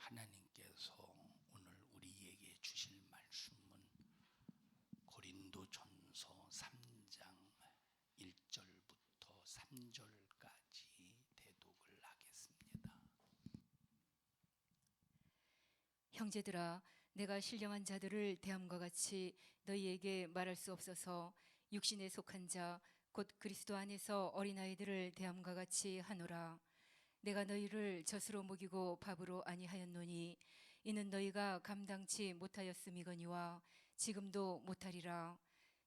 하나님께서 오늘 우리에게 주실 말씀은 고린도전서 3장 1절부터 3절까지 대독을 하겠습니다. 형제들아, 내가 신령한 자들을 대함과 같이 너희에게 말할 수 없어서 육신에 속한 자 곧 그리스도 안에서 어린아이들을 대함과 같이 하노라. 내가 너희를 젖으로 먹이고 밥으로 아니하였노니 이는 너희가 감당치 못하였음이거니와 지금도 못하리라.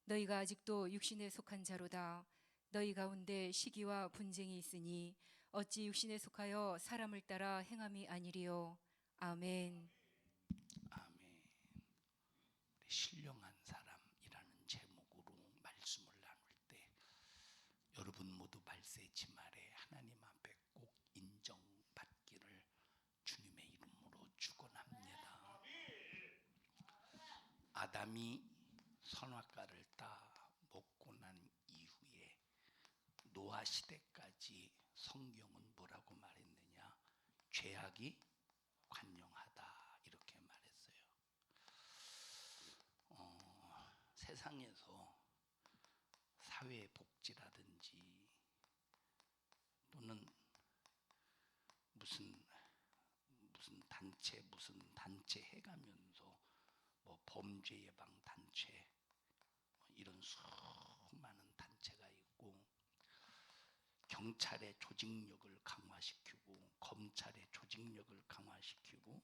너희가 아직도 육신에 속한 자로다. 너희 가운데 시기와 분쟁이 있으니 어찌 육신에 속하여 사람을 따라 행함이 아니리요. 아멘. 아멘. 우리 신령한 사람이라는 제목으로 말씀을 나눌 때 여러분 모두 발세치 말에 하나님 앞에 꼭 인정받기를 주님의 이름으로 축원합니다. 아담이 선악과를 다 먹고 난 이후에 노아 시대까지 성경은 뭐라고 말했느냐? 죄악이 관영하다 이렇게 말했어요. 세상에서 사회복지라든지 또는 무슨 단체 해가면서 뭐 범죄 예방 단체 이런 수많은 단체가 있고, 경찰의 조직력을 강화시키고 검찰의 조직력을 강화시키고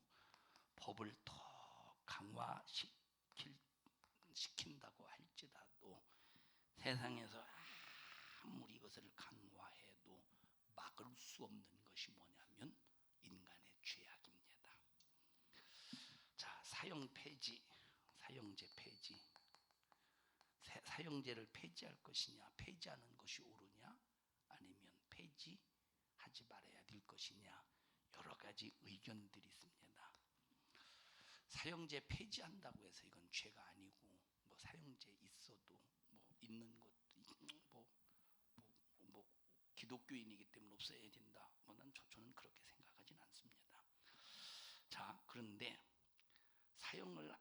법을 더 강화시킨다고 할지라도 세상에서 아무리 이것을 강화해도 막을 수 없는 것이 뭐냐면 인간의 죄악입니다. 자, 사형 폐지, 사형제 폐지. 사형제를 폐지할 것이냐, 폐지하는 것이 옳으냐, 아니면 폐지하지 말아야 될 것이냐, 여러 가지 의견들이 있습니다. 사형제 폐지한다고 해서 이건 죄가 아니고, 뭐 사형제 있어도 뭐 있는 것도 뭐 기독교인이기 때문에 없어야 된다. 저는 그렇게 생각하진 않습니다. 자, 그런데 사형을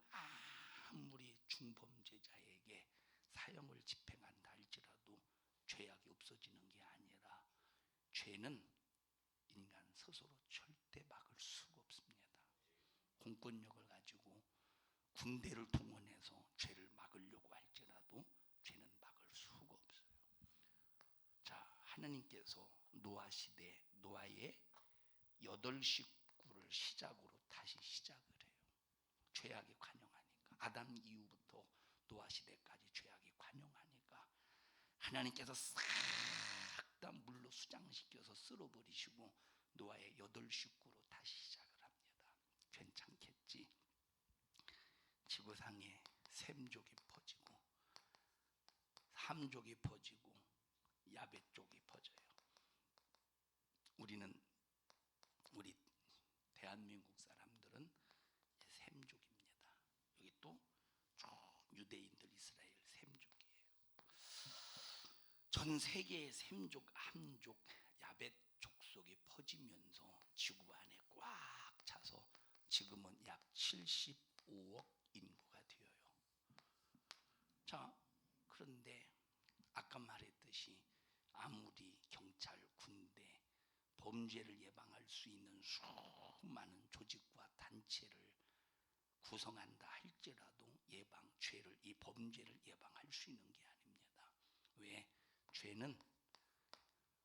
아무리 중범죄자에게 사형을 집행한다 할지라도 죄악이 없어지는 게 아니라 죄는 인간 스스로 절대 막을 수가 없습니다. 공권력을 가지고 군대를 동원해서 죄를 막으려고 할지라도 죄는 막을 수가 없어요. 자, 하나님께서 노아 시대 노아의 8식구를 시작으로 다시 시작을 해요. 죄악이 관영하니까, 아담 이후부터 노아 시대까지 죄악이 관영하니까 하나님께서 싹 다 물로 수장시켜서 쓸어버리시고 노아의 8식구로 다시 시작을 합니다. 괜찮겠지? 지구상에 셈족이 퍼지고 함족이 퍼지고 야벳족이 퍼져요. 우리 대한민국 사람들은 셈족입니다. 여기 또 쭉 유대인들, 이스라엘 셈족이에요. 전 세계의 셈족, 함족, 야벳 족속이 퍼지면서 지구 안에 꽉 차서 지금은 약 75억 인구가 되어요. 자, 그런데 아까 말했듯이 아무리 경찰, 군대, 범죄를 예방할 수 있는 수많은 조직과 단체를 구성한다 할지라도 죄를, 이 범죄를 예방할 수 있는 게 아닙니다. 왜? 죄는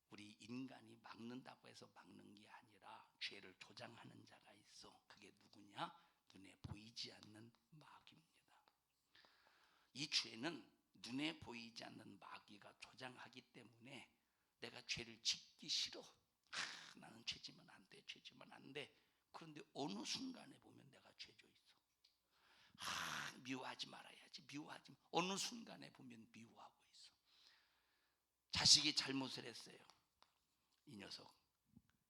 우리 인간이 막는다고 해서 막는 게 아니라 죄를 조장하는 자가 있어. 그게 누구냐? 눈에 보이지 않는 마귀입니다. 이 죄는 눈에 보이지 않는 마귀가 조장하기 때문에 내가 죄를 짓기 싫어. 나는 죄지면 안 돼, 죄지면 안 돼. 그런데 어느 순간에 보면 내가 죄져 있어. 미워하지 말아야지, 미워하지. 어느 순간에 보면 미워하고 있어. 자식이 잘못을 했어요. 이 녀석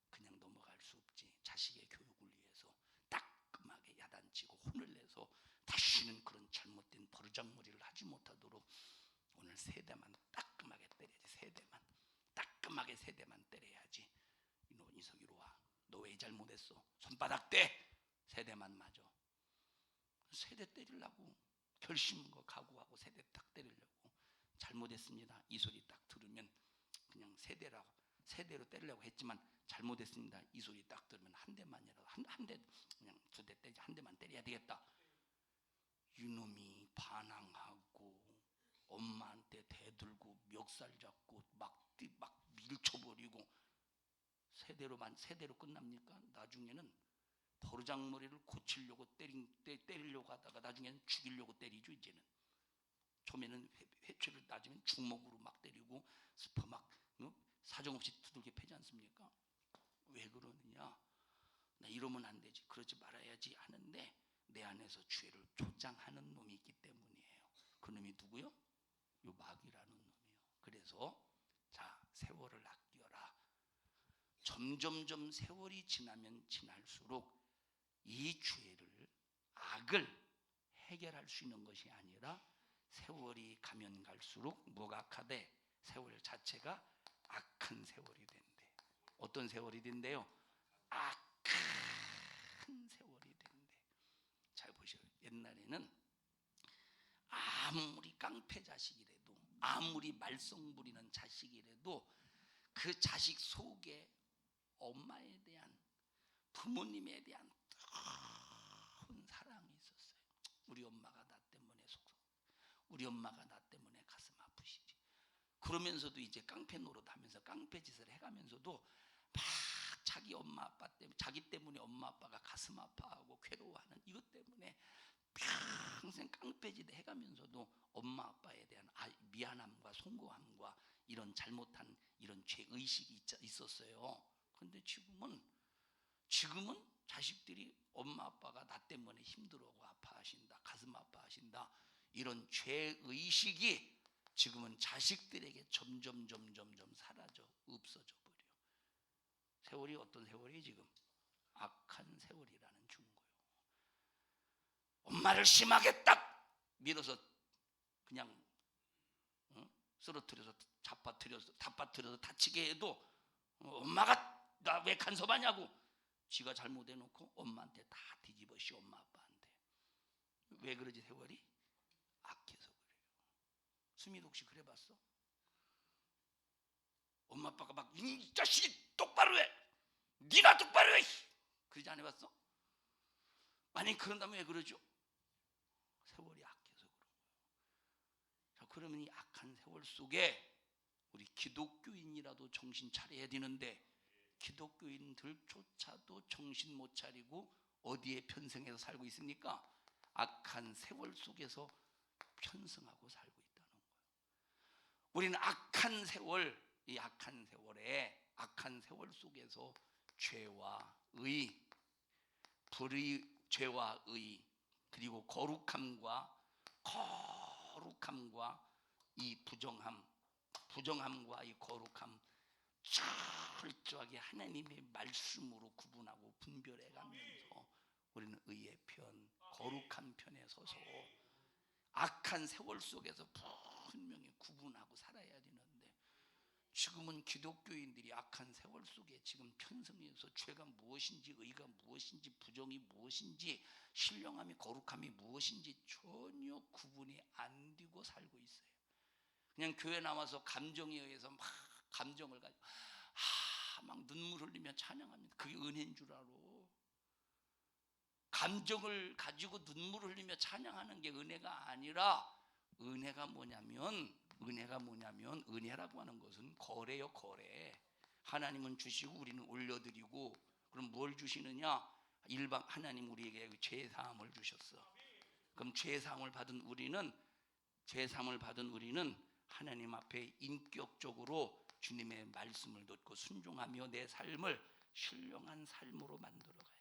그냥 넘어갈 수 없지. 자식의 교육을 위해서 따끔하게 야단치고 혼을 내서 다시는 그런 잘못된 버르장머리를 하지 못하도록 오늘 3대만 따끔하게 때려야지. 3대만 따끔하게 3대만 때려야지. 이석 이리 와. 너 왜 잘못했어? 손바닥 대. 세대만 맞아. 세대 때리려고 결심과 각오하고 세대 딱 때리려고 잘못했습니다. 이 소리 딱 들으면 그냥 세대로 때리려고 했지만 잘못했습니다. 이 소리 딱 들으면 한 대만이라도 한 대 그냥 두 대 때리지 한 대만 때려야 되겠다. 이놈이 반항하고 엄마한테 대들고 멱살 잡고 막 밀쳐버리고 세대로 끝납니까? 나중에는 버르장머리를 고치려고 때리려고 하다가 나중에는 죽이려고 때리죠. 이제는 처음에는 회초를 따지면 주먹으로 막 때리고 스퍼 막 사정없이 두들겨 패지 않습니까? 왜 그러느냐? 나 이러면 안 되지, 그러지 말아야지 하는데 내 안에서 죄를 조장하는 놈이 있기 때문이에요. 그 놈이 누구요? 요 마귀라는 놈이요. 그래서 자, 세월을 아껴라. 점점점 세월이 지나면 지날수록 이 죄를, 악을 해결할 수 있는 것이 아니라 세월이 가면 갈수록 뭐가 악하대? 세월 자체가 악한 세월이 된대. 어떤 세월이 된대요? 악한 세월이 된대. 잘 보셔요. 옛날에는 아무리 깡패 자식이라도, 아무리 말썽 부리는 자식이라도 그 자식 속에 엄마에 대한, 부모님에 대한 뜨거운 사랑이 있었어요. 우리 엄마가 나 때문에 우리 엄마가 나 때문에 가슴 아프시지. 그러면서도 이제 깡패 노릇하면서 깡패 짓을 해가면서도 막 자기 엄마 아빠 때문에, 자기 때문에 엄마 아빠가 가슴 아파하고 괴로워하는 이것 때문에 평생 깡패 짓 해가면서도 엄마 아빠에 대한 미안함과 송구함과 이런 잘못한 이런 죄 의식이 있었어요. 그런데 지금은 자식들이 엄마 아빠가 나 때문에 힘들어하고 아파하신다, 가슴 아파하신다, 이런 죄 의식이 지금은 자식들에게 점점 사라져, 없어져 버려. 세월이 어떤 세월이 지금 악한 세월이라는 증거요. 엄마를 심하게 딱 밀어서 그냥 쓰러뜨려서 잡아뜨려서 다치게 해도 엄마가 나 왜 간섭하냐고 지가 잘못해놓고 엄마한테 다 뒤집어씌워. 엄마 아빠한테. 왜 그러지? 세월이 악해서 그래요. 수미도 혹시 그래봤어? 엄마 아빠가 막 이 자식이 똑바로 해, 네가 똑바로 해, 그러지 안 해봤어? 아니 그런다면 왜 그러죠? 세월이 악해서 그런 거예요. 자, 그러면 이 악한 세월 속에 우리 기독교인이라도 정신 차려야 되는데 기독교인들조차도 정신 못 차리고 어디에 편승해서 살고 있습니까? 악한 세월 속에서 편승하고 살고 있다는 거예요. 우리는 악한 세월, 이 악한 세월 속에서 죄와 의, 죄와 의, 그리고 거룩함과 이 부정함과 이 거룩함 철저하게 하나님의 말씀으로 구분하고 분별해 가면서 우리는 의의 편, 거룩한 편에 서서 악한 세월 속에서 분명히 구분하고 살아야 되는데 지금은 기독교인들이 악한 세월 속에 지금 편승해서 죄가 무엇인지, 의가 무엇인지, 부정이 무엇인지, 신령함이 거룩함이 무엇인지 전혀 구분이 안 되고 살고 있어요. 그냥 교회 나와서 감정에 의해서 막 감정을 가지고 막 눈물 흘리며 찬양합니다. 그게 은혜인 줄 알아. 감정을 가지고 눈물 흘리며 찬양하는 게 은혜가 아니라, 은혜가 뭐냐면 은혜라고 하는 것은 거래요, 거래. 하나님은 주시고 우리는 올려드리고, 그럼 뭘 주시느냐? 하나님 우리에게 죄사함을 주셨어. 그럼 죄사함을 받은 우리는 하나님 앞에 인격적으로 주님의 말씀을 듣고 순종하며 내 삶을 신령한 삶으로 만들어 가야 돼요.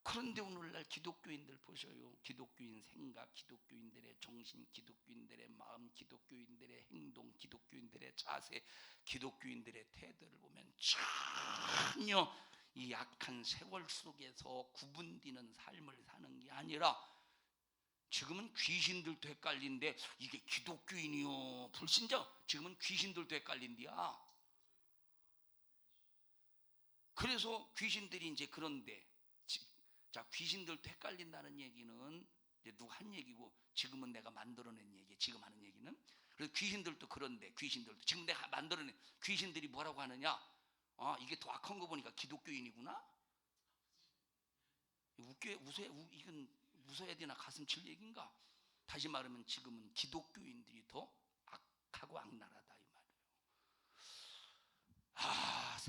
그런데 오늘날 기독교인들 보셔요. 기독교인 생각, 기독교인들의 정신, 기독교인들의 마음, 기독교인들의 행동, 기독교인들의 자세, 기독교인들의 태도를 보면 전혀 이 약한 세월 속에서 구분되는 삶을 사는 게 아니라, 지금은 귀신들도 헷갈린데 이게 기독교인이요 불신자, 지금은 귀신들도 헷갈린디야. 그래서 귀신들이 이제 그런데 자, 귀신들도 헷갈린다는 얘기는 이제 누가 한 얘기고, 지금은 내가 만들어낸 얘기, 지금 하는 얘기는. 그래서 귀신들도 그런데, 귀신들도 지금 내가 만들어낸, 귀신들이 뭐라고 하느냐? 이게 더 악한 거 보니까 기독교인이구나. 이건 웃어야 되나 가슴 칠 얘기인가? 다시 말하면 지금은 기독교인들이 더 악하고 악랄하다 이 말이에요.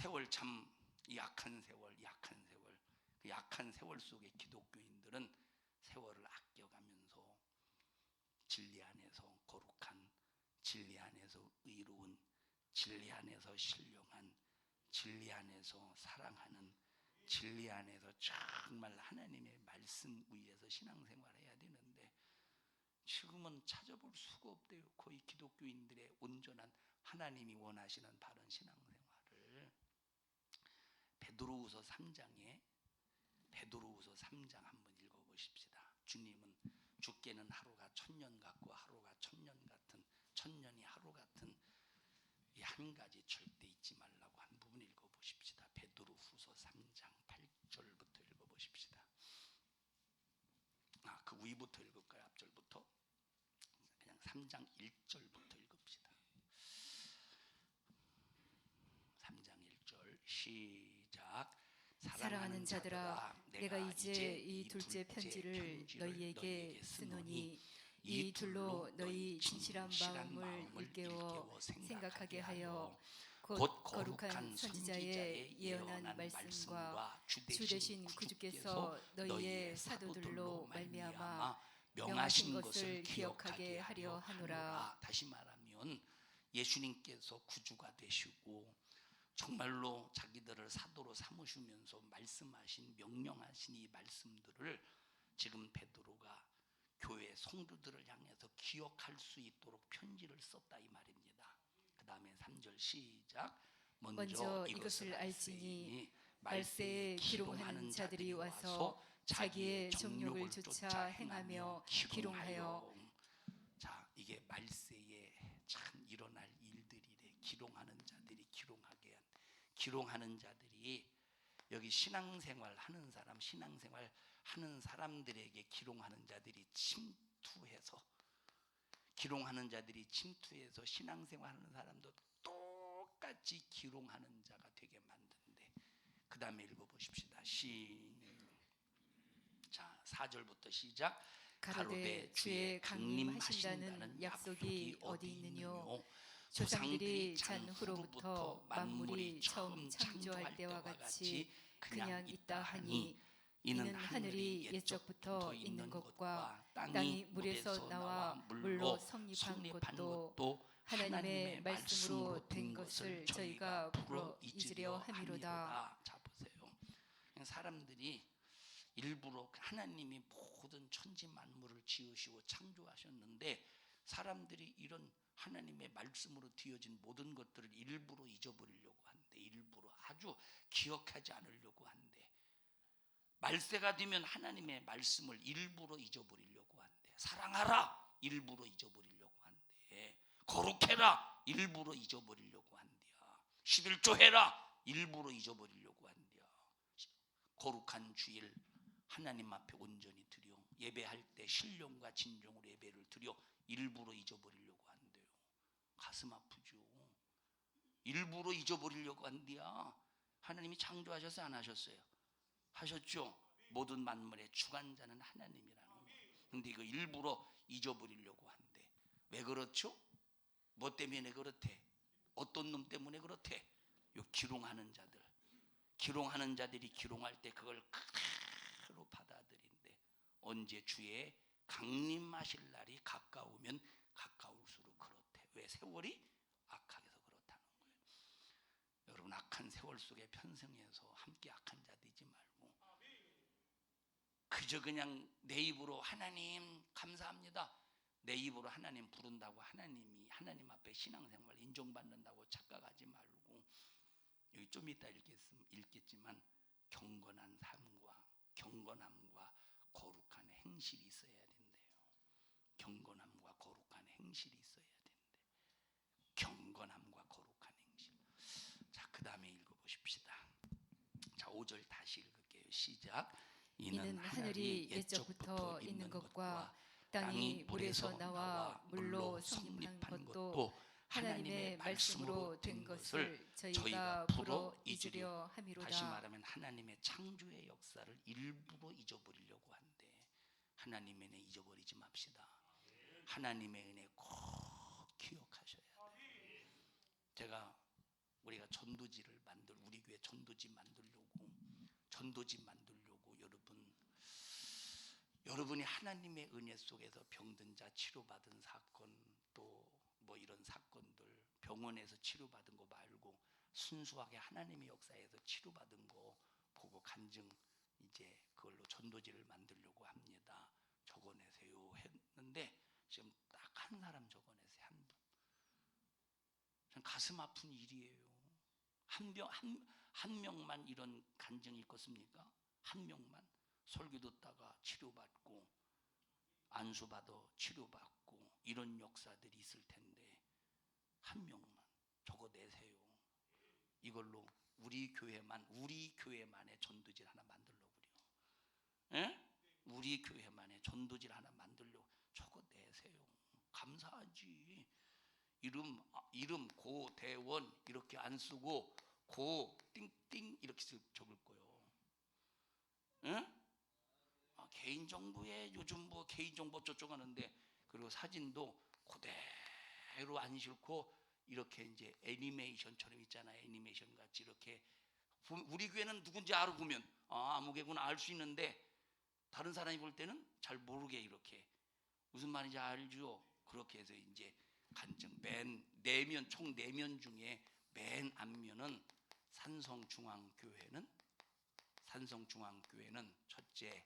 세월 참 약한 세월. 그 약한 세월 속에 기독교인들은 세월을 아껴가면서 진리 안에서 거룩한, 진리 안에서 의로운, 진리 안에서 신령한, 진리 안에서 사랑하는, 진리 안에서 정말 하나님의 말씀 위에서 신앙생활해야 되는데, 지금은 찾아볼 수가 없대요. 거의 기독교인들의 온전한 하나님이 원하시는 바른 신앙생활을. 베드로후서 3장 한번 읽어보십시다. 주님은 죽게는 하루가 천년 같고 하루가 천년 같은, 천년이 하루 같은 이 한 가지 절대 잊지 말라고 한 부분 읽어보십시다. 베드로후서 3장 8절부터 읽어보십시다. 그 위부터 읽을까요? 앞절부터? 그냥 3장 1절부터 읽읍시다. 3장 1절 시작. 사랑하는 자들아, 내가 이제 이 둘째 편지를 너희에게 쓰노니 이 둘로 너희 진실한 마음을 일깨워 생각하게 하여 곧 거룩한 선지자의 예언한 말씀과 주 되신 구주께서 너희의 사도들로 말미암아 명하신 것을 기억하게 하려 하노라. 다시 말하면 예수님께서 구주가 되시고 정말로 자기들을 사도로 삼으시면서 말씀하신, 명령하신 이 말씀들을 지금 베드로가 교회 성도들을 향해서 기억할 수 있도록 편지를 썼다 이 말입니다. 그 다음에 3절 시작. 먼저 이것을 알지니 말세에 기롱하는 자들이 와서 자기의 정욕을 조차 행하며 기롱하여. 자, 이게 말세에 참 일어날 일들이래. 기롱하는 자들이 기롱하게 한, 기롱하는 자들이 여기 신앙생활 하는 사람, 신앙생활 하는 사람들에게 기롱하는 자들이 침투해서, 기롱하는 자들이 침투해서 신앙생활 하는 사람도 똑같이 기롱하는 자가 되게 만드는데, 그 다음에 읽어보십시다. 자, 4절부터 시작. 가로되 주의 강림하신다는 약속이 어디 있느뇨? 조상들이 잔 후로부터 만물이 처음 창조할 때와 같이 그냥 있다 하니, 이는 하늘이 옛적부터 있는 것과 땅이 물에서 나와 물로 성립한 것도 하나님의 말씀으로 된 것을 저희가 불어 잊으려 함이로다. 자, 보세요. 사람들이 일부러 하나님이 모든 천지 만물을 지으시고 창조하셨는데, 사람들이 이런 하나님의 말씀으로 되어진 모든 것들을 일부러 잊어버리려고 한대. 일부러 아주 기억하지 않으려고 한대. 말세가 되면 하나님의 말씀을 일부러 잊어버리려고 한대. 사랑하라 일부러 잊어버리려고 한대. 거룩해라 일부러 잊어버리려고 한대요. 11조 해라 일부러 잊어버리려고 한대요. 거룩한 주일 하나님 앞에 온전히 드려 예배할 때 신령과 진정으로 예배를 드려 일부러 잊어버리려고 한대요. 가슴 아프죠. 일부러 잊어버리려고 한대야. 하나님이 창조하셔서 안 하셨어요? 하셨죠. 모든 만물의 주관자는 하나님이라는 거예요. 근데 이거 일부러 잊어버리려고 한대. 왜 그렇죠? 뭐 때문에 그렇대? 어떤 놈 때문에 그렇대? 요 기롱하는 자들. 기롱하는 자들이 기롱할 때 그걸 그대로 받아들인대. 언제 주의 강림하실 날이 가까우면 가까울수록 그렇대. 왜? 세월이 악하게서 그렇다는 거예요. 여러분, 악한 세월 속에 편승해서 함께 악한 자 되지 말고 그저 그냥 내 입으로 하나님 감사합니다, 내 입으로 하나님 부른다고 하나님이 하나님 앞에 신앙생활 인정받는다고 착각하지 말고, 여기 좀 이따 읽겠지만 경건한 삶과 경건함과 거룩한 행실이 있어야 된대요. 경건함과 거룩한 행실이 있어야 된대. 경건함과 거룩한 행실. 자, 그 다음에 읽어보십시다. 자, 5절 다시 읽을게요. 시작. 이는 하늘이 옛적부터 있는 것과 땅이 물에서 나와 물로 성립한 것도 하나님의 말씀으로 된 것을 저희가 풀어 잊으려 다시 함이로다. 말하면 하나님의 창조의 역사를 일부러 잊어버리려고 한대. 하나님의 은혜 잊어버리지 맙시다. 하나님의 은혜 꼭 기억하셔야 돼. 제가 우리가 전도지를 우리 교회 전도지 만들려고 여러분이 하나님의 은혜 속에서 병든 자 치료받은 사건, 또 뭐 이런 사건들, 병원에서 치료받은 거 말고 순수하게 하나님의 역사에서 치료받은 거 보고 간증, 이제 그걸로 전도지를 만들려고 합니다. 적어내세요 했는데 지금 딱 한 사람 적어내세요. 한 분. 전 가슴 아픈 일이에요. 한 명만 이런 간증이 있겠습니까? 한 명만 설교 듣다가 치료받고 안수받아 치료받고 이런 역사들이 있을 텐데 한 명만 적어내세요. 이걸로 우리 교회만의 전도질 하나 만들려고 그래요. 예? 우리 교회만의 전도질 하나 만들려고 적어내세요. 감사하지. 이름 고대원 이렇게 안 쓰고 고 띵띵 이렇게 적을 거예요. 응? 개인정보에 요즘 뭐 개인정보 저쪽 하는데, 그리고 사진도 그대로 안 싣고 이렇게 이제 애니메이션처럼 있잖아요. 애니메이션 같이 이렇게. 우리 교회는 누군지 알고 보면 아무 개구나 알 수 있는데 다른 사람이 볼 때는 잘 모르게 이렇게 무슨 말인지 알죠? 그렇게 해서 이제 간증 맨 총 4면 중에 맨 앞면은 산성중앙교회는 첫째,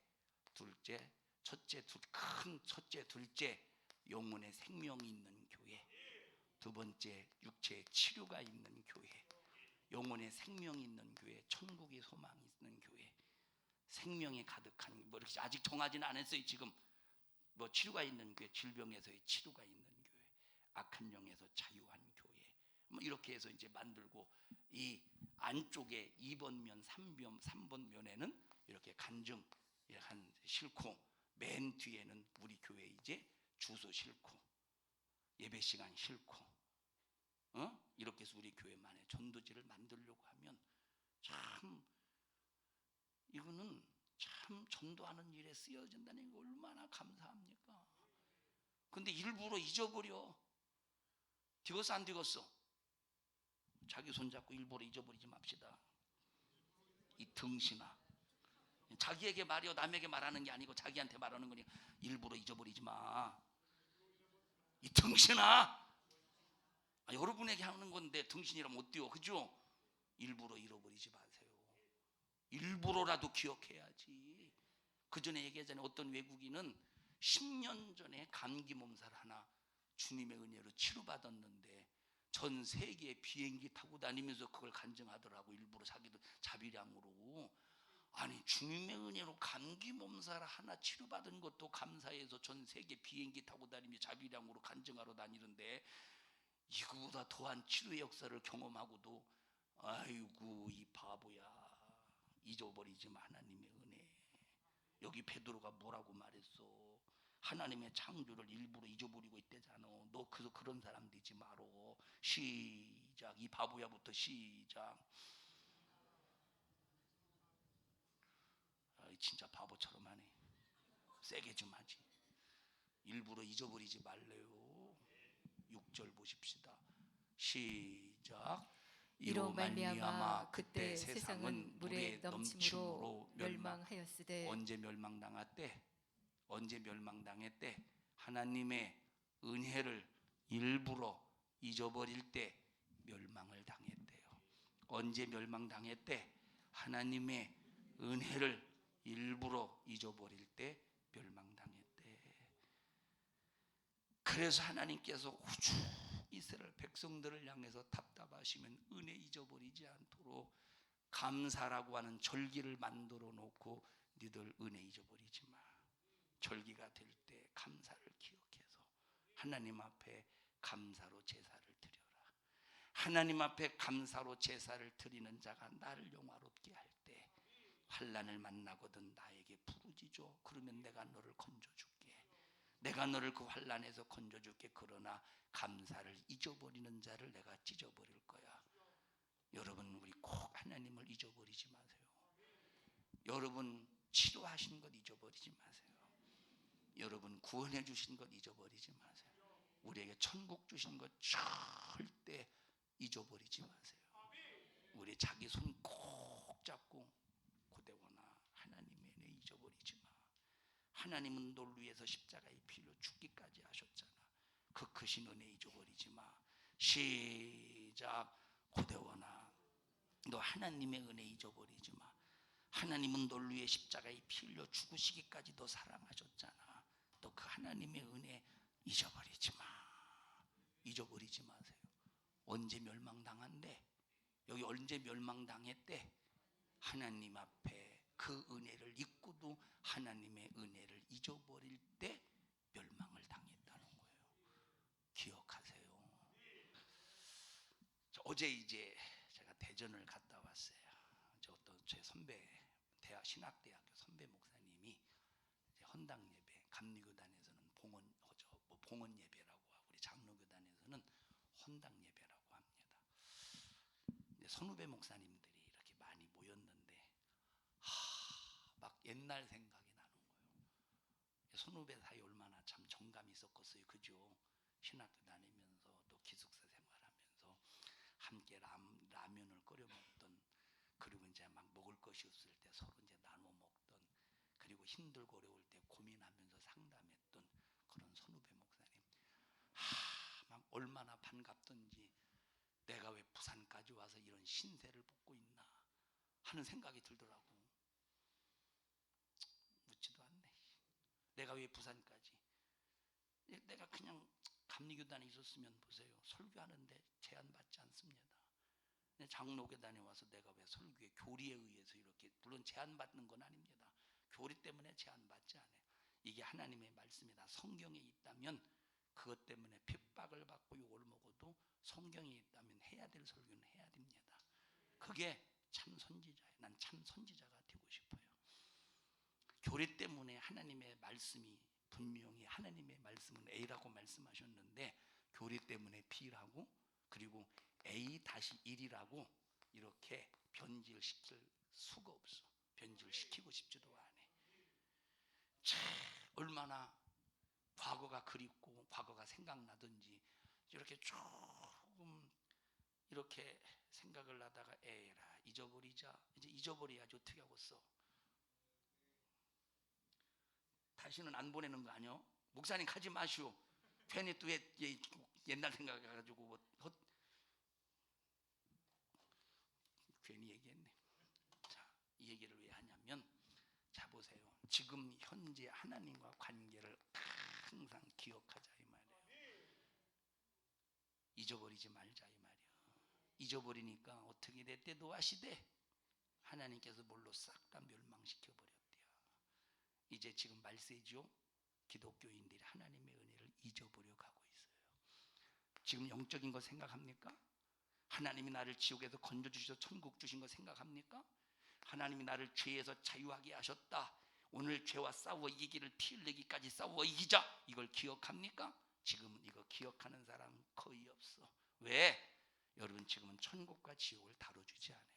둘째 영혼의 생명이 있는 교회, 두 번째 육체의 치료가 있는 교회, 영혼의 생명이 있는 교회, 천국의 소망이 있는 교회, 생명이 가득한 뭐 이렇게 아직 정하지는 않았어요. 지금 뭐 치료가 있는 교회, 질병에서의 치료가 있는 교회, 악한 영에서 자유한 교회, 뭐 이렇게 해서 이제 만들고, 이 안쪽에 2번면 3번 면에는 이렇게 간증 한 싣고, 맨 뒤에는 우리 교회 이제 주소 싣고 예배 시간 싣고 이렇게 해서 우리 교회만의 전도지를 만들려고 하면 참 이거는 참 전도하는 일에 쓰여진다는 게 얼마나 감사합니까? 근데 일부러 잊어버려. 되겠어 안 되겠어? 자기 손잡고 일부러 잊어버리지 맙시다. 이 등신아, 자기에게 말이요 남에게 말하는 게 아니고 자기한테 말하는 거니 일부러 잊어버리지 마. 이 등신아, 여러분에게 하는 건데 등신이라면 어때요? 그죠? 일부러 잃어버리지 마세요. 일부러라도 기억해야지. 그 전에 얘기하잖아요. 어떤 외국인은 10년 전에 감기 몸살 하나 주님의 은혜로 치료받았는데 전 세계 비행기 타고 다니면서 그걸 간증하더라고. 일부러 자기도 자비량으로. 아니, 주님의 은혜로 감기 몸살 하나 치료받은 것도 감사해서 전 세계 비행기 타고 다니며 자비량으로 간증하러 다니는데, 이거보다 더한 치료의 역사를 경험하고도 아이고 이 바보야, 잊어버리지 마 하나님의 은혜. 여기 베드로가 뭐라고 말했어? 하나님의 창조를 일부러 잊어버리고 있대잖아. 너 그런 사람 되지 마로. 시작. 이 바보야부터 시작. 진짜 바보처럼 하네. 세게 좀 하지. 일부러 잊어버리지 말래요. 6절 보십시다. 시작. 이로 말미암아 그때 세상은 물의 넘침으로 멸망하였으되. 언제 멸망당했대? 하나님의 은혜를 일부러 잊어버릴 때 멸망을 당했대요. 언제 멸망당했대? 하나님의 은혜를 일부러 잊어버릴 때 멸망당했대. 그래서 하나님께서 우주 이스라엘 백성들을 향해서 답답하시면 은혜 잊어버리지 않도록 감사라고 하는 절기를 만들어 놓고, 니들 은혜 잊어버리지 마. 절기가 될 때 감사를 기억해서 하나님 앞에 감사로 제사를 드려라. 하나님 앞에 감사로 제사를 드리는 자가 나를 영화롭게 할 때 환난을 만나거든 나에게 부르짖어. 그러면 내가 너를 건져줄게. 내가 너를 그 환난에서 건져줄게. 그러나 감사를 잊어버리는 자를 내가 찢어버릴 거야. 여러분, 우리 꼭 하나님을 잊어버리지 마세요. 여러분, 치료하신 것 잊어버리지 마세요. 여러분, 구원해 주신 것 잊어버리지 마세요. 우리에게 천국 주신 것 절대 잊어버리지 마세요. 우리 자기 손 꼭 잡고 고대원아, 하나님의 은혜 잊어버리지 마. 하나님은 널 위해서 십자가의 피로 죽기까지 하셨잖아. 그 크신 은혜 잊어버리지 마. 시작. 고대원아, 너 하나님의 은혜 잊어버리지 마. 하나님은 널 위해 십자가의 피 흘려 죽으시기까지 너 사랑하셨잖아. 너 그 하나님의 은혜 잊어버리지 마. 잊어버리지 마세요. 언제 멸망당한대? 여기 언제 멸망당했대? 하나님 앞에 그 은혜를 잊고도 하나님의 은혜를 잊어버릴 때 멸망을 당했다는 거예요. 기억하세요. 어제 이제 제가 대전을 갔다 왔어요. 저 어떤 제 선배, 신학대학교 선배 목사님이 이제 헌당 예배, 감리교단에서는 봉헌 예배라고 하고, 우리 장로교단에서는 헌당 예배라고 합니다. 이제 선후배 목사님들이 이렇게 많이 모였는데, 막 옛날 생각이 나는 거예요. 선후배 사이 얼마나 참 정감이 있었겠어요, 그죠? 신학교 다니면서 또 기숙사 생활하면서 함께 라면을 끓여 먹던, 그리고 이제 막 먹을 것이 없을 때 서로 이제 나눠 먹던, 그리고 힘들고 어려울 때 고민하면서 상담했던 그런 선후배 목사님. 막 얼마나 반갑던지, 내가 왜 부산까지 와서 이런 신세를 벗고 있나 하는 생각이 들더라고. 묻지도 않네. 내가 왜 부산까지? 내가 그냥 감리교단에 있었으면 보세요, 설교하는데 제한받지 않습니다. 장로교단에 와서 내가 왜 설교에 교리에 의해서 이렇게, 물론 제한받는 건 아닙니다. 교리 때문에 제한받지 않아요. 이게 하나님의 말씀이다. 성경에 있다면 그것 때문에 핍박을 받고 욕을 먹어도 성경에 있다면 해야 될 설교는 해야 됩니다. 그게 참 선지자예요. 난 참 선지자가 되고 싶어요. 교리 때문에 하나님의 말씀이 분명히, 하나님의 말씀은 A라고 말씀하셨는데 교리 때문에 B라고, 그리고 A-1이라고 이렇게 변질시킬 수가 없어. 변질시키고 싶지도 않아. 참 얼마나 과거가 그립고 과거가 생각나든지 이렇게 조금 이렇게 생각을 하다가 에라 잊어버리자, 이제 잊어버려야지 어떻게 하겠어. 다시는 안 보내는 거 아니요? 목사님 가지 마시오. 괜히 또 옛날 생각해가지고 괜히 얘기했네. 자, 이 얘기를 왜 하냐면, 자 보세요. 지금 현재 하나님과 관계를 항상 기억하자 이 말이에요. 잊어버리지 말자 이 말이에요. 잊어버리니까 어떻게 됐대? 노아시대 하나님께서 뭘로 싹 다 멸망시켜 버렸대요. 이제 지금 말세죠. 기독교인들이 하나님의 은혜를 잊어버려 가고 있어요. 지금 영적인 거 생각합니까? 하나님이 나를 지옥에서 건져주셔서 천국 주신 거 생각합니까? 하나님이 나를 죄에서 자유하게 하셨다. 오늘 죄와 싸워 이기기를 피 흘리기까지 싸워 이기자. 이걸 기억합니까? 지금은 이거 기억하는 사람 거의 없어. 왜? 여러분, 지금은 천국과 지옥을 다뤄주지 않아요.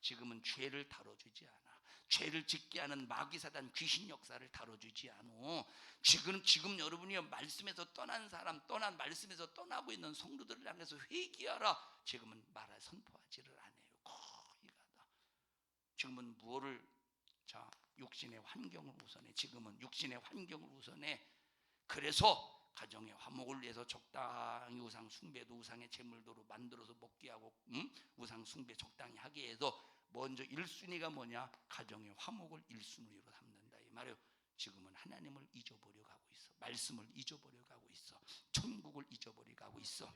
지금은 죄를 다뤄주지 않아. 죄를 짓게 하는 마귀사단 귀신 역사를 다뤄주지 않아. 지금 여러분이 말씀에서 떠난 사람, 말씀에서 떠나고 있는 성도들을 향해서 회개하라. 지금은 말을 선포하지를 않아요. 거의 가다. 지금은 무엇을, 자, 육신의 환경을 우선해. 지금은 육신의 환경을 우선해. 그래서 가정의 화목을 위해서 적당히 우상 숭배도 우상의 제물도로 만들어서 먹게 하고, 우상 숭배 적당히 하게 해서 먼저 1순위가 뭐냐? 가정의 화목을 1순위로 삼는다 이 말이에요. 지금은 하나님을 잊어버려 가고 있어. 말씀을 잊어버려 가고 있어. 천국을 잊어버려 가고 있어.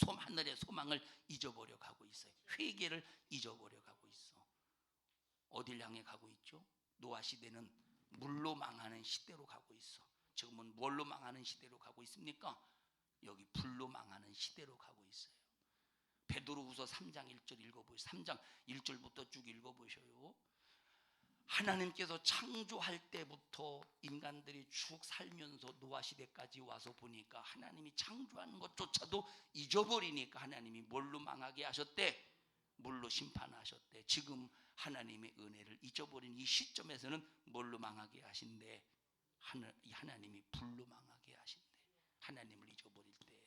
하늘의 소망을 잊어버려 가고 있어요. 회개를 잊어버려 가고 있어. 어딜 향해 가고 있죠? 노아 시대는 물로 망하는 시대로 가고 있어. 지금은 뭘로 망하는 시대로 가고 있습니까? 여기 불로 망하는 시대로 가고 있어요. 베드로후서 3장 1절 읽어보세요. 3장 1절부터 쭉 읽어보셔요. 하나님께서 창조할 때부터 인간들이 쭉 살면서 노아 시대까지 와서 보니까 하나님이 창조하는 것조차도 잊어버리니까 하나님이 뭘로 망하게 하셨대? 물로 심판하셨대. 지금 하나님의 은혜를 잊어버린 이 시점에서는 뭘로 망하게 하신대? 하나님이 불로 망하게 하신대. 하나님을 잊어버릴 때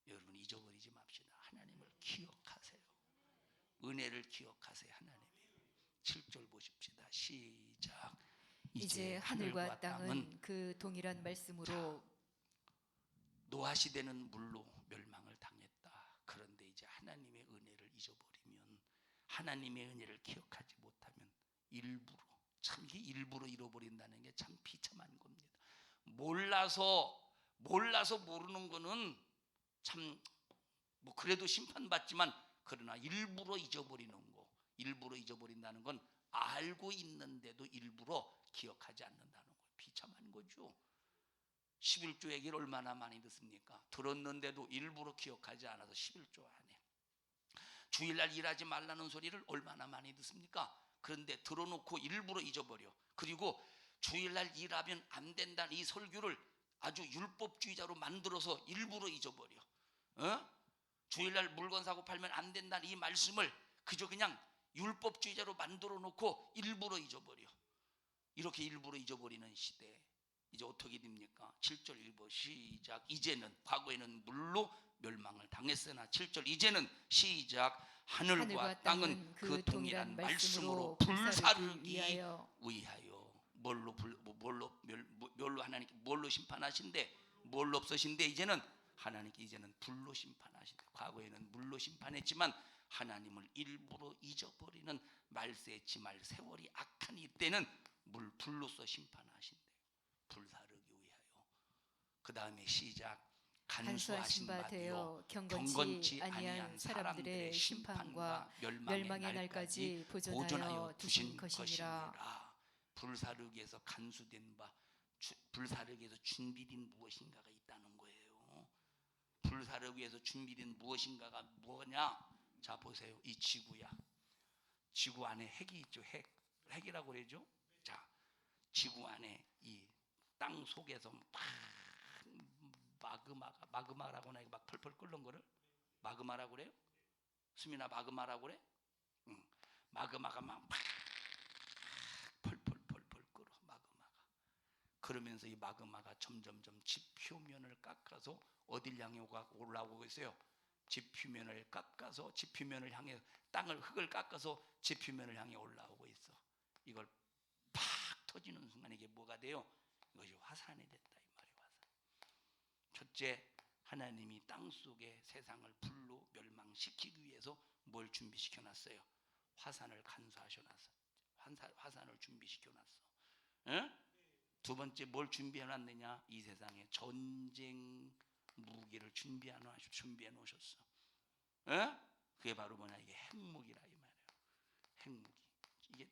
여러분 잊어버리지 맙시다. 하나님을 기억하세요. 은혜를 기억하세요. 하나님의 7절 보십시다. 시작. 이제 하늘과 땅은 그 동일한 말씀으로 노아 시대는 물로 멸망을 당했다. 그런데 이제 하나님의 은혜를 잊어버리면, 하나님의 은혜를 기억하지 못하면 일부러, 참 이게 일부러 잃어버린다는 게 참 비참한 겁니다. 몰라서 모르는 거는 참 뭐 그래도 심판받지만, 그러나 일부러 잊어버리는 거, 일부러 잊어버린다는 건 알고 있는데도 일부러 기억하지 않는다는 거예요. 비참한 거죠. 11조 얘기를 얼마나 많이 듣습니까? 들었는데도 일부러 기억하지 않아서 11조 안 해. 주일날 일하지 말라는 소리를 얼마나 많이 듣습니까? 그런데 들어놓고 일부러 잊어버려. 그리고 주일날 일하면 안 된다는 이 설교를 아주 율법주의자로 만들어서 일부러 잊어버려. 주일날 물건 사고 팔면 안 된다는 이 말씀을 그저 그냥 율법주의자로 만들어 놓고 일부러 잊어버려. 이렇게 일부러 잊어버리는 시대, 이제 어떻게 됩니까? 7절 읽어 시작. 이제는, 과거에는 물로 멸망을 당했으나 7절 이제는 시작. 하늘과 땅은 그 동일한 말씀으로 불사르기 위하여. 뭘로 하나님께 뭘로 심판하신대? 뭘로 없으신데? 이제는 하나님께 이제는 불로 심판하신대. 과거에는 물로 심판했지만 하나님을 일부러 잊어버리는 말세치 말 세월이 악한 이때는 불로서 심판하신대요. 불사르기 위하여. 그 다음에 시작. 간수하신 바 되어 경건치 아니한 사람들의 심판과 멸망의 날까지 보존하여 두신 것이니라. 불사르기에서 간수된 바, 불사르기에서 준비된 무엇인가가 있다는 거예요. 불사르기에서 준비된 무엇인가가 뭐냐? 자 보세요. 이 지구야. 지구 안에 핵이 있죠. 핵이라고 그러죠. 자, 지구 안에 이 땅 속에서 마그마라고 하나, 막 펄펄 끓는 거를 마그마라고 그래요? 수민아, 마그마라고 그래? 응. 마그마가 막 펄펄 끓어. 마그마가. 그러면서 이 마그마가 점점점 집 표면을 깎아서 어딜 향해 올라오고 있어요? 집 표면을 깎아서, 집 표면을 향해, 흙을 깎아서 집 표면을 향해 올라오고 있어. 이걸 팍 터지는 순간 이게 뭐가 돼요? 이것이 화산이 됐다 이 말이에요. 화산. 첫째, 하나님이 땅 속에 세상을 불로 멸망시키기 위해서 뭘 준비시켜 놨어요? 화산을 간수하셔 놨어. 화산을 준비시켜 놨어. 두 번째, 뭘 준비해 놨느냐? 이 세상에 전쟁 무기를 준비해 놓으셨어. 그게 바로 뭐냐? 이게 핵무기라 이 말이에요. 핵무기. 이게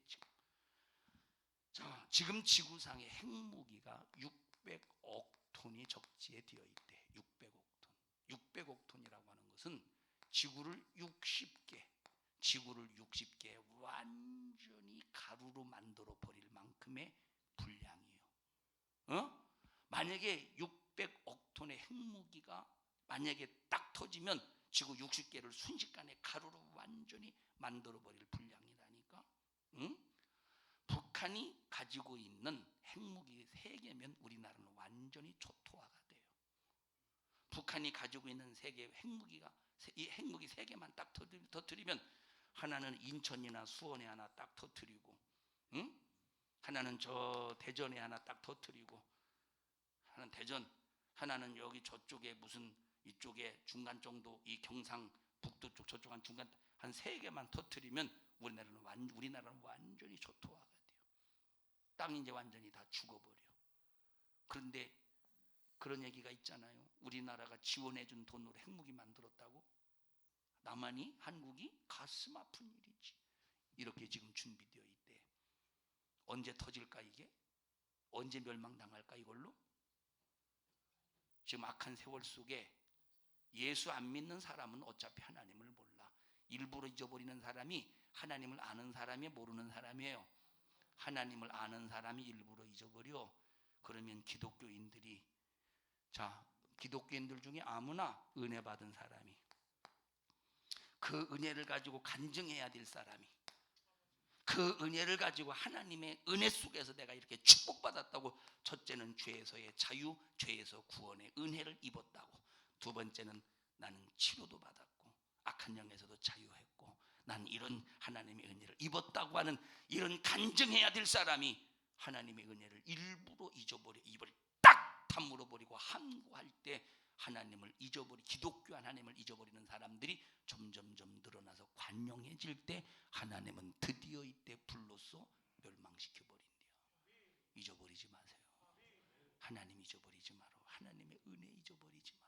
지금 지구상의 핵무기가 600억 톤이 적지에 되어 있대. 600억 톤. 600억 톤이라고 하는 것은 지구를 60개 완전히 가루로 만들어 버릴 만큼의 분량이에요. 만약에 600억 톤의 핵무기가 만약에 딱 터지면 지구 60개를 순식간에 가루로 완전히 만들어 버릴 분량이라니까. 북한이 가지고 있는 핵무기 3개면 우리나라는 완전히 초토화가 돼요. 북한이 가지고 있는 이 핵무기 3개만 딱 터뜨리면, 하나는 인천이나 수원에 하나 딱 터뜨리고, 하나는 저 대전에 하나 딱 터뜨리고, 하나는 대전, 하나는 여기 저쪽에 무슨 이쪽에 중간 정도, 이 경상북도 쪽 저쪽 한 중간 한 3개만 터뜨리면 우리나라는 완전히 초토화가 돼요. 땅이 이제 완전히 다 죽어버려. 그런데 그런 얘기가 있잖아요. 우리나라가 지원해준 돈으로 핵무기 만들었다고? 남한이, 한국이 가슴 아픈 일이지. 이렇게 지금 준비되어 있대. 언제 터질까 이게? 언제 멸망당할까 이걸로? 지금 악한 세월 속에 예수 안 믿는 사람은 어차피 하나님을 몰라. 일부러 잊어버리는 사람이 하나님을 아는 사람이 모르는 사람이에요. 하나님을 아는 사람이 일부러 잊어버려. 그러면 기독교인들이, 자, 기독교인들 중에 아무나 은혜 받은 사람이, 그 은혜를 가지고 간증해야 될 사람이, 그 은혜를 가지고 하나님의 은혜 속에서 내가 이렇게 축복받았다고, 첫째는 죄에서의 자유, 죄에서 구원의 은혜를 입었다고, 두 번째는 나는 치료도 받았고 악한 영에서도 자유했고 난 이런 하나님의 은혜를 입었다고 하는 이런 간증해야 될 사람이 하나님의 은혜를 일부러 잊어버려 입을 딱 다물어 버리고 함구할 때 하나님을 잊어버리, 기독교 하나님을 잊어버리는 사람들이 점점점 늘어나서 관용해질 때 하나님은 드디어 이때 불로써 멸망시켜 버린대요. 잊어버리지 마세요. 하나님 잊어버리지 마라. 하나님의 은혜 잊어버리지 마.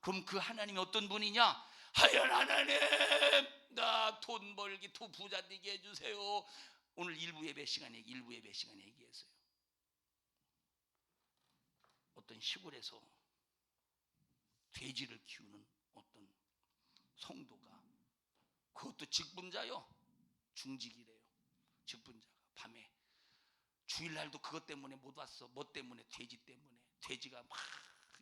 그럼 그 하나님이 어떤 분이냐? 하연 하나님, 나 돈 벌기, 또 부자 되게 해주세요. 오늘 일부 예배 시간에 얘기했어요. 어떤 시골에서 돼지를 키우는 어떤 성도가, 그것도 직분자요, 중직이래요. 직분자가 밤에 주일날도 그것 때문에 못 왔어. 뭐 때문에? 돼지 때문에. 돼지가 막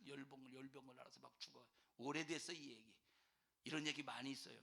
열병을 알아서 막 죽어. 오래됐어 이 얘기. 이런 얘기 많이 있어요.